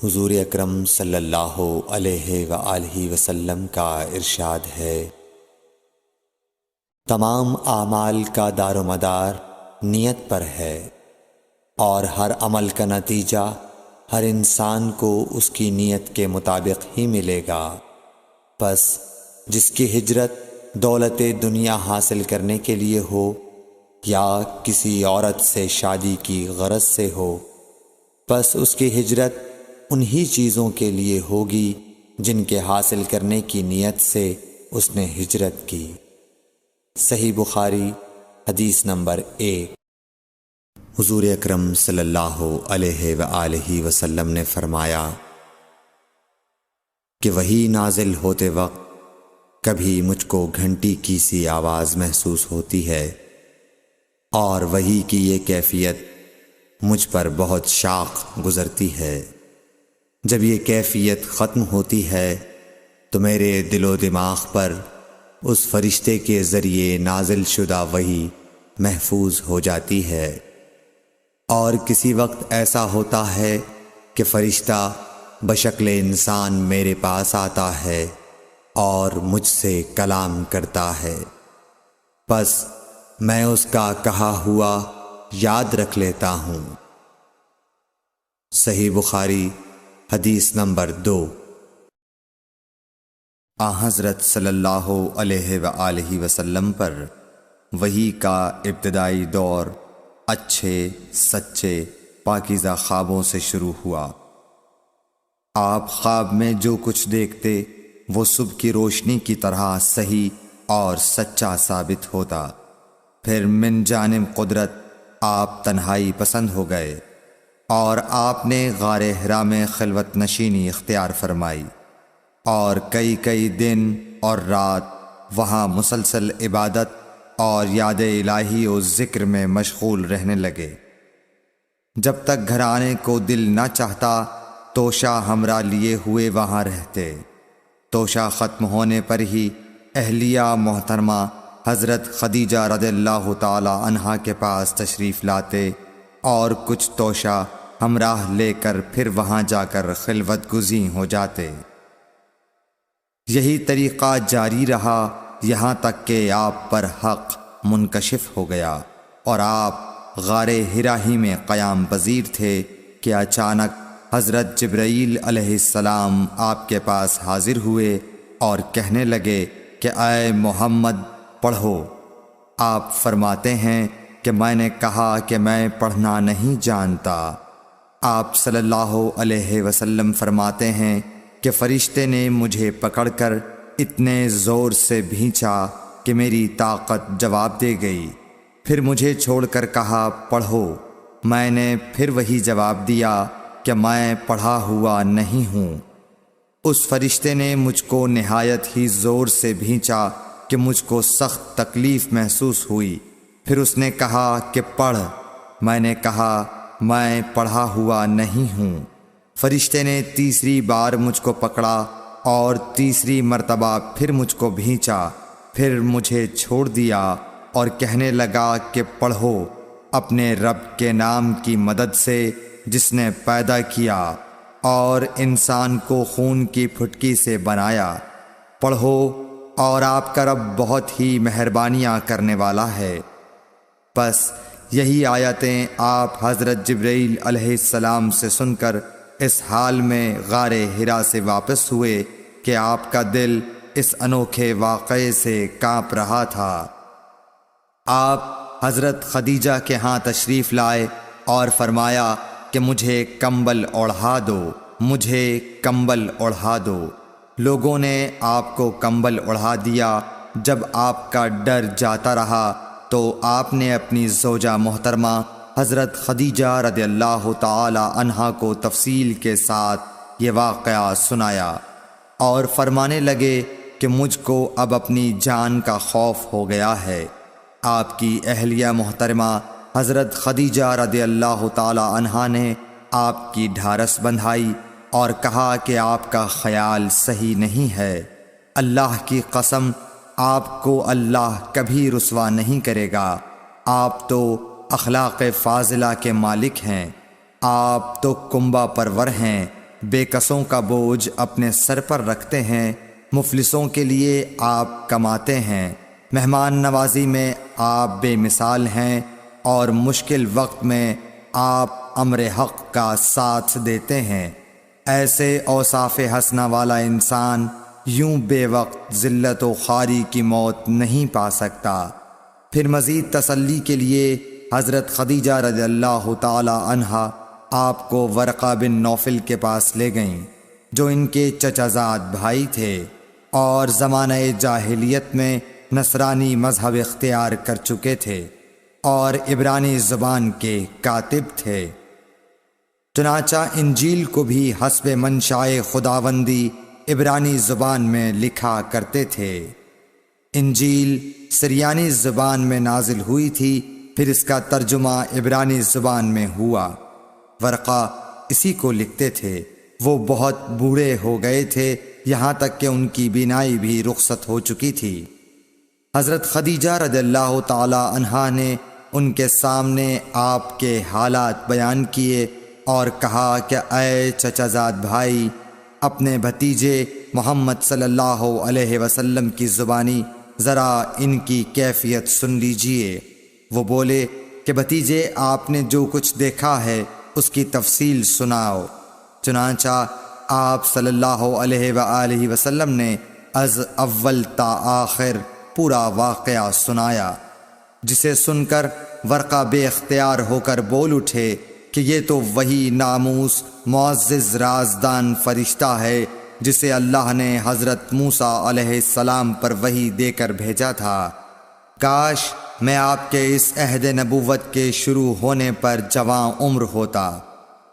حضور اکرم صلی اللہ علیہ وآلہ وسلم کا ارشاد ہے، تمام اعمال کا دار و مدار نیت پر ہے، اور ہر عمل کا نتیجہ ہر انسان کو اس کی نیت کے مطابق ہی ملے گا۔ پس جس کی ہجرت دولت دنیا حاصل کرنے کے لیے ہو یا کسی عورت سے شادی کی غرض سے ہو، پس اس کی ہجرت انہی چیزوں کے لیے ہوگی جن کے حاصل کرنے کی نیت سے اس نے ہجرت کی۔ صحیح بخاری حدیث نمبر 1۔ حضور اکرم صلی اللہ علیہ وآلہ وسلم نے فرمایا کہ وحی نازل ہوتے وقت کبھی مجھ کو گھنٹی کی سی آواز محسوس ہوتی ہے، اور وحی کی یہ کیفیت مجھ پر بہت شاق گزرتی ہے۔ جب یہ کیفیت ختم ہوتی ہے تو میرے دل و دماغ پر اس فرشتے کے ذریعے نازل شدہ وحی محفوظ ہو جاتی ہے، اور کسی وقت ایسا ہوتا ہے کہ فرشتہ بشکل انسان میرے پاس آتا ہے اور مجھ سے کلام کرتا ہے، پس میں اس کا کہا ہوا یاد رکھ لیتا ہوں۔ صحیح بخاری حدیث نمبر 2۔ حضرت صلی اللہ علیہ وآلہ وسلم پر وحی کا ابتدائی دور اچھے سچے پاکیزہ خوابوں سے شروع ہوا۔ آپ خواب میں جو کچھ دیکھتے وہ صبح کی روشنی کی طرح صحیح اور سچا ثابت ہوتا۔ پھر من جانب قدرت آپ تنہائی پسند ہو گئے، اور آپ نے غار حرا میں خلوت نشینی اختیار فرمائی، اور کئی دن اور رات وہاں مسلسل عبادت اور یاد الہی و ذکر میں مشغول رہنے لگے۔ جب تک گھر آنے کو دل نہ چاہتا توشہ ہمراہ لیے ہوئے وہاں رہتے۔ توشہ ختم ہونے پر ہی اہلیہ محترمہ حضرت خدیجہ رضی اللہ تعالی عنہا کے پاس تشریف لاتے، اور کچھ توشہ ہمراہ لے کر پھر وہاں جا کر خلوت گزین ہو جاتے۔ یہی طریقہ جاری رہا یہاں تک کہ آپ پر حق منکشف ہو گیا، اور آپ غار حرا ہی میں قیام پذیر تھے کہ اچانک حضرت جبرائیل علیہ السلام آپ کے پاس حاضر ہوئے اور کہنے لگے کہ اے محمد پڑھو۔ آپ فرماتے ہیں کہ میں نے کہا کہ میں پڑھنا نہیں جانتا۔ آپ صلی اللہ علیہ وسلم فرماتے ہیں کہ فرشتے نے مجھے پکڑ کر اتنے زور سے بھینچا کہ میری طاقت جواب دے گئی۔ پھر مجھے چھوڑ کر کہا پڑھو۔ میں نے پھر وہی جواب دیا کہ میں پڑھا ہوا نہیں ہوں۔ اس فرشتے نے مجھ کو نہایت ہی زور سے بھینچا کہ مجھ کو سخت تکلیف محسوس ہوئی۔ پھر اس نے کہا کہ پڑھ۔ میں نے کہا میں پڑھا ہوا نہیں ہوں۔ فرشتے نے تیسری بار مجھ کو پکڑا اور تیسری مرتبہ پھر مجھ کو بھینچا، پھر مجھے چھوڑ دیا اور کہنے لگا کہ پڑھو اپنے رب کے نام کی مدد سے جس نے پیدا کیا اور انسان کو خون کی پھٹکی سے بنایا۔ پڑھو، اور آپ کا رب بہت ہی مہربانیاں کرنے والا ہے۔ پس یہی آیتیں آپ حضرت جبرائیل علیہ السلام سے سن کر اس حال میں غار حرا سے واپس ہوئے کہ آپ کا دل اس انوکھے واقعے سے کانپ رہا تھا۔ آپ حضرت خدیجہ کے ہاں تشریف لائے اور فرمایا کہ مجھے کمبل اوڑھا دو، مجھے کمبل اوڑھا دو۔ لوگوں نے آپ کو کمبل اوڑھا دیا۔ جب آپ کا ڈر جاتا رہا تو آپ نے اپنی زوجہ محترمہ حضرت خدیجہ رضی اللہ تعالی عنہا کو تفصیل کے ساتھ یہ واقعہ سنایا، اور فرمانے لگے کہ مجھ کو اب اپنی جان کا خوف ہو گیا ہے۔ آپ کی اہلیہ محترمہ حضرت خدیجہ رضی اللہ تعالی عنہا نے آپ کی ڈھارس بندھائی اور کہا کہ آپ کا خیال صحیح نہیں ہے۔ اللہ کی قسم، آپ کو اللہ کبھی رسوا نہیں کرے گا۔ آپ تو اخلاق فاضلہ کے مالک ہیں، آپ تو کنبہ پرور ہیں، بے کسوں کا بوجھ اپنے سر پر رکھتے ہیں، مفلسوں کے لیے آپ کماتے ہیں، مہمان نوازی میں آپ بے مثال ہیں، اور مشکل وقت میں آپ امر حق کا ساتھ دیتے ہیں۔ ایسے اوصاف حسنہ والا انسان یوں بے وقت ذلت و خواری کی موت نہیں پا سکتا۔ پھر مزید تسلی کے لیے حضرت خدیجہ رضی اللہ تعالی عنہا آپ کو ورقہ بن نوفل کے پاس لے گئیں، جو ان کے چچا زاد بھائی تھے اور زمانہ جاہلیت میں نصرانی مذہب اختیار کر چکے تھے اور عبرانی زبان کے کاتب تھے۔ چنانچہ انجیل کو بھی حسب منشائے خداوندی عبرانی زبان میں لکھا کرتے تھے۔ انجیل سریانی زبان میں نازل ہوئی تھی، پھر اس کا ترجمہ عبرانی زبان میں ہوا۔ ورقہ اسی کو لکھتے تھے۔ وہ بہت بوڑھے ہو گئے تھے، یہاں تک کہ ان کی بینائی بھی رخصت ہو چکی تھی۔ حضرت خدیجہ رضی اللہ تعالی عنہا نے ان کے سامنے آپ کے حالات بیان کیے اور کہا کہ اے چچا زاد بھائی، اپنے بھتیجے محمد صلی اللہ علیہ وسلم کی زبانی ذرا ان کی کیفیت سن لیجئے۔ وہ بولے کہ بھتیجے، آپ نے جو کچھ دیکھا ہے اس کی تفصیل سناؤ۔ چنانچہ آپ صلی اللہ علیہ وآلہ وسلم نے از اول تا آخر پورا واقعہ سنایا، جسے سن کر ورقہ بے اختیار ہو کر بول اٹھے کہ یہ تو وہی ناموس معزز رازدان فرشتہ ہے جسے اللہ نے حضرت موسیٰ علیہ السلام پر وحی دے کر بھیجا تھا۔ کاش میں آپ کے اس عہد نبوت کے شروع ہونے پر جواں عمر ہوتا،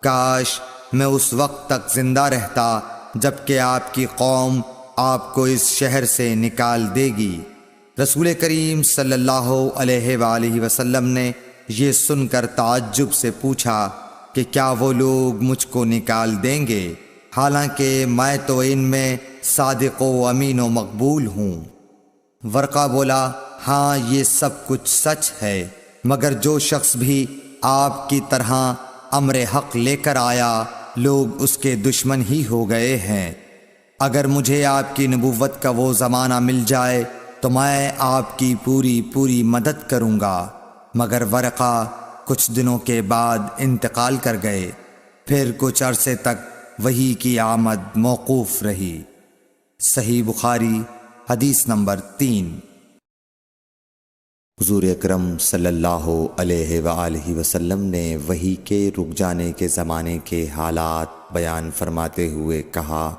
کاش میں اس وقت تک زندہ رہتا جب کہ آپ کی قوم آپ کو اس شہر سے نکال دے گی۔ رسول کریم صلی اللہ علیہ وآلہ وسلم نے یہ سن کر تعجب سے پوچھا کہ کیا وہ لوگ مجھ کو نکال دیں گے، حالانکہ میں تو ان میں صادق و امین و مقبول ہوں۔ ورقہ بولا، ہاں یہ سب کچھ سچ ہے، مگر جو شخص بھی آپ کی طرح امر حق لے کر آیا لوگ اس کے دشمن ہی ہو گئے ہیں۔ اگر مجھے آپ کی نبوت کا وہ زمانہ مل جائے تو میں آپ کی پوری مدد کروں گا۔ مگر ورقہ کچھ دنوں کے بعد انتقال کر گئے، پھر کچھ عرصے تک وحی کی آمد موقوف رہی۔ صحیح بخاری حدیث نمبر 3۔ حضور اکرم صلی اللہ علیہ وآلہ وسلم نے وحی کے رک جانے کے زمانے کے حالات بیان فرماتے ہوئے کہا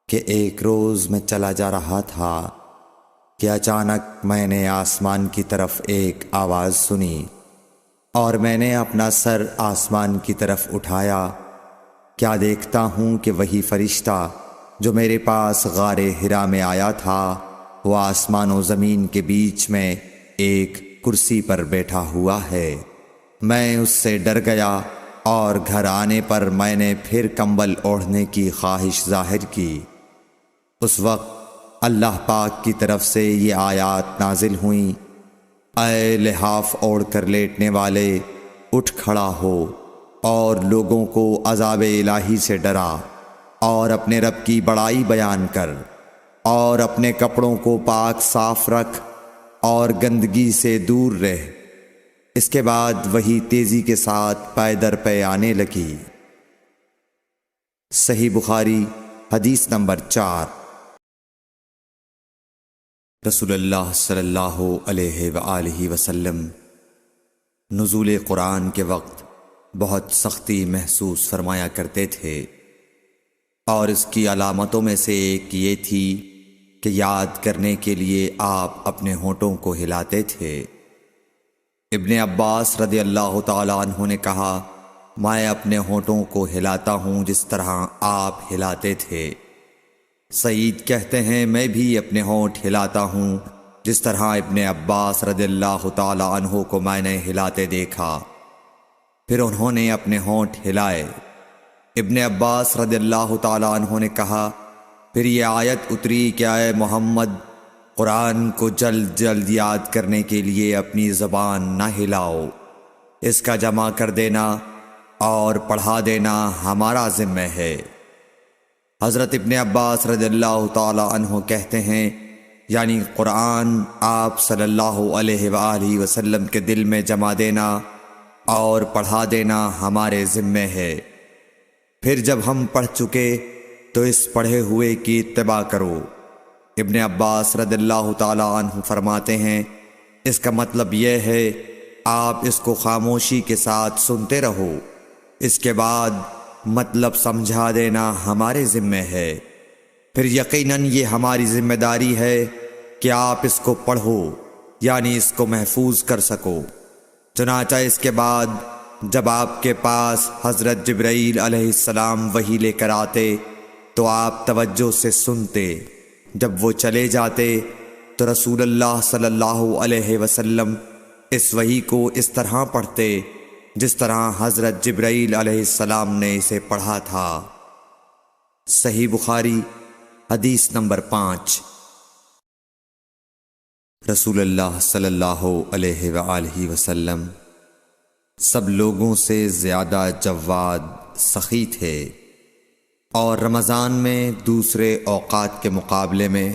کہ ایک روز میں چلا جا رہا تھا کہ اچانک میں نے آسمان کی طرف ایک آواز سنی اور میں نے اپنا سر آسمان کی طرف اٹھایا۔ کیا دیکھتا ہوں کہ وہی فرشتہ جو میرے پاس غار حرا میں آیا تھا وہ آسمان و زمین کے بیچ میں ایک کرسی پر بیٹھا ہوا ہے۔ میں اس سے ڈر گیا اور گھر آنے پر میں نے پھر کمبل اوڑھنے کی خواہش ظاہر کی۔ اس وقت اللہ پاک کی طرف سے یہ آیات نازل ہوئیں، اے لحاف اوڑھ کر لیٹنے والے، اٹھ کھڑا ہو اور لوگوں کو عذاب الہی سے ڈرا، اور اپنے رب کی بڑائی بیان کر، اور اپنے کپڑوں کو پاک صاف رکھ اور گندگی سے دور رہ۔ اس کے بعد وہی تیزی کے ساتھ پے در پے آنے لگی۔ صحیح بخاری حدیث نمبر 4۔ رسول اللہ صلی اللہ علیہ وآلہ وسلم نزول قرآن کے وقت بہت سختی محسوس فرمایا کرتے تھے، اور اس کی علامتوں میں سے ایک یہ تھی کہ یاد کرنے کے لیے آپ اپنے ہونٹوں کو ہلاتے تھے۔ ابن عباس رضی اللہ تعالی عنہ نے کہا، میں اپنے ہونٹوں کو ہلاتا ہوں جس طرح آپ ہلاتے تھے۔ سعید کہتے ہیں، میں بھی اپنے ہونٹ ہلاتا ہوں جس طرح ابن عباس رضی اللہ تعالی عنہ کو میں نے ہلاتے دیکھا۔ پھر انہوں نے اپنے ہونٹ ہلائے۔ ابن عباس رضی اللہ تعالی عنہ نے کہا، پھر یہ آیت اتری کہ اے محمد، قرآن کو جلد جلد یاد کرنے کے لیے اپنی زبان نہ ہلاؤ، اس کا جمع کر دینا اور پڑھا دینا ہمارا ذمہ ہے۔ حضرت ابن عباس رضی اللہ تعالی عنہ کہتے ہیں، یعنی قرآن آپ صلی اللہ علیہ وآلہ وسلم کے دل میں جما دینا اور پڑھا دینا ہمارے ذمہ ہے۔ پھر جب ہم پڑھ چکے تو اس پڑھے ہوئے کی اتباع کرو۔ ابن عباس رضی اللہ تعالی عنہ فرماتے ہیں، اس کا مطلب یہ ہے آپ اس کو خاموشی کے ساتھ سنتے رہو، اس کے بعد مطلب سمجھا دینا ہمارے ذمہ ہے۔ پھر یقیناً یہ ہماری ذمہ داری ہے کہ آپ اس کو پڑھو، یعنی اس کو محفوظ کر سکو۔ چنانچہ اس کے بعد جب آپ کے پاس حضرت جبرائیل علیہ السلام وحی لے کر آتے تو آپ توجہ سے سنتے، جب وہ چلے جاتے تو رسول اللہ صلی اللہ علیہ وسلم اس وحی کو اس طرح پڑھتے جس طرح حضرت جبرائیل علیہ السلام نے اسے پڑھا تھا۔ صحیح بخاری حدیث نمبر 5۔ رسول اللہ صلی اللہ علیہ وآلہ وسلم سب لوگوں سے زیادہ جواد سخی تھے، اور رمضان میں دوسرے اوقات کے مقابلے میں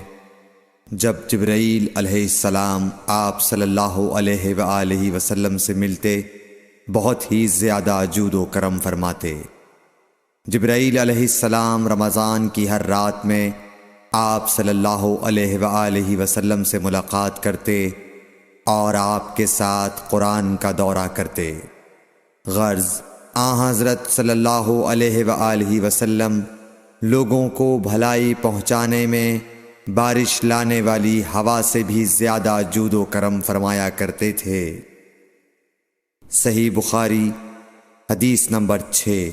جب جبرائیل علیہ السلام آپ صلی اللہ علیہ وآلہ وسلم سے ملتے بہت ہی زیادہ جود و کرم فرماتے۔ جبرائیل علیہ السلام رمضان کی ہر رات میں آپ صلی اللہ علیہ وآلہ وسلم سے ملاقات کرتے اور آپ کے ساتھ قرآن کا دورہ کرتے۔ غرض حضرت صلی اللہ علیہ وآلہ وسلم لوگوں کو بھلائی پہنچانے میں بارش لانے والی ہوا سے بھی زیادہ جود و کرم فرمایا کرتے تھے۔ صحیح بخاری حدیث نمبر 6۔